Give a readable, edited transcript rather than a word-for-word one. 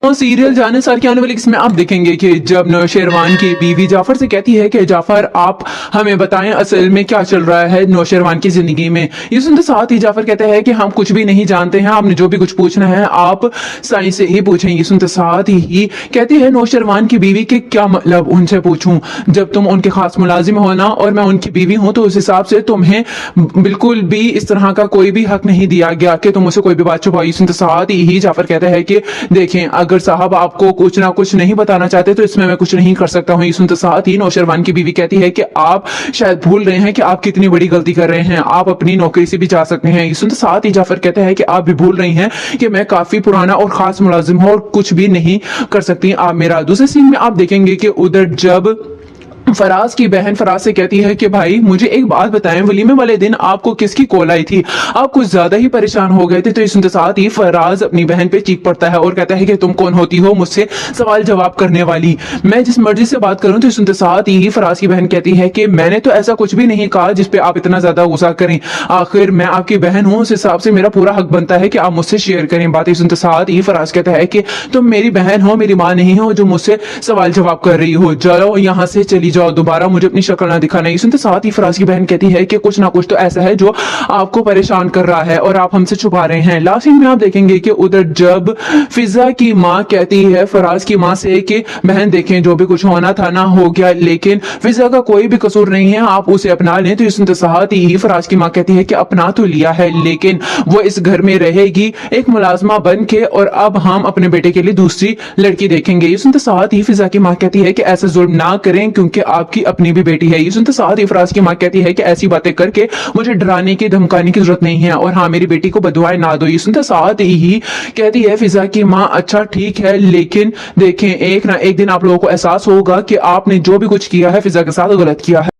और सीरियल जानेसार के आने वाली इसमें आप देखेंगे कि जब नौशेरवान की बीवी जाफर से कहती है कि जाफर आप हमें बताएं असल में क्या चल रहा है नौशेरवान की जिंदगी में, ये सुनते साथ ही जाफर कहते हैं कि हम कुछ भी नहीं जानते हैं, आपने जो भी कुछ पूछना है आप साईं से ही पूछें। ये सुनते साथ ही कहती है नौशेरवान की बीवी के क्या मतलब उनसे पूछूं, जब तुम उनके खास मुलाजिम हो ना और मैं उनकी बीवी हूं तो उस हिसाब से तुम्हें बिल्कुल भी इस तरह का कोई भी हक नहीं दिया गया कि तुम मुझसे कोई भी बात छुपाओ। सुनते साथ ही जाफर कहता है कि देखें अगर साहब आपको कुछ ना कुछ नहीं बताना चाहते तो इसमें मैं कुछ नहीं कर सकता हूँ। ये सुनते साथ ही नौशेरवान की बीवी कहती है कि आप शायद भूल रहे हैं कि आप कितनी बड़ी गलती कर रहे हैं, आप अपनी नौकरी से भी जा सकते हैं। ये सुनते साथ ही जाफर कहते हैं कि आप भी भूल रही हैं कि मैं काफी पुराना और खास मुलाजिम हूँ और कुछ भी नहीं कर सकती आप मेरा। दूसरे सीन में आप देखेंगे कि उधर जब फराज की बहन फराज से कहती है कि भाई मुझे एक बात बताएं, वलीमे वाले दिन आपको किसकी कॉल आई थी, आप कुछ ज्यादा ही परेशान हो गए थे। तो इस साथ ही फराज अपनी बहन पे चीख पड़ता है और कहता है कि तुम कौन होती हो मुझसे सवाल जवाब करने वाली, मैं जिस मर्जी से बात करूं। तो इस साथ ही फराज की बहन कहती है कि मैंने तो ऐसा कुछ भी नहीं कहा जिसपे आप इतना ज्यादा गुस्सा करें, आखिर मैं आपकी बहन हूं, उस हिसाब से मेरा पूरा हक बनता है कि आप मुझसे शेयर करें बातें। सुनते साथ ही फराज कहता है कि तुम मेरी बहन हो, मेरी माँ नहीं हो जो मुझसे सवाल जवाब कर रही हो, चलो यहाँ से चली जाओ, दोबारा मुझे अपनी शक्ल ना दिखाना। सुनते साथ ही फराज की बहन कहती है कि कुछ ना कुछ तो ऐसा है जो आपको परेशान कर रहा है और आप हमसे छुपा रहे हैं। लास्ट सीन में आप देखेंगे कि उधर जब फिजा की माँ कहती है फराज की माँ से कि बहन देखें जो भी कुछ होना था ना हो गया, लेकिन फिजा का कोई भी कसूर नहीं है, आप उसे अपना लें। तो सुनते साथ ही फराज की माँ कहती है कि अपना तो लिया है लेकिन वो इस घर में रहेगी एक मुलाजमा बन के और अब हम अपने बेटे के लिए दूसरी लड़की देखेंगे। ये सुनते साथ ही फिजा की माँ कहती है कि ऐसा जुल्म ना करें क्योंकि आपकी अपनी भी बेटी है। ये सुनते साथ ही फराज की माँ कहती है कि ऐसी बातें करके मुझे डराने की धमकाने की जरूरत नहीं है और हाँ मेरी बेटी को बदुआएं ना दो। ये सुनते साथ ही कहती है फिजा की माँ अच्छा ठीक है लेकिन देखें एक ना एक दिन आप लोगों को एहसास होगा कि आपने जो भी कुछ किया है फिजा के साथ गलत किया है।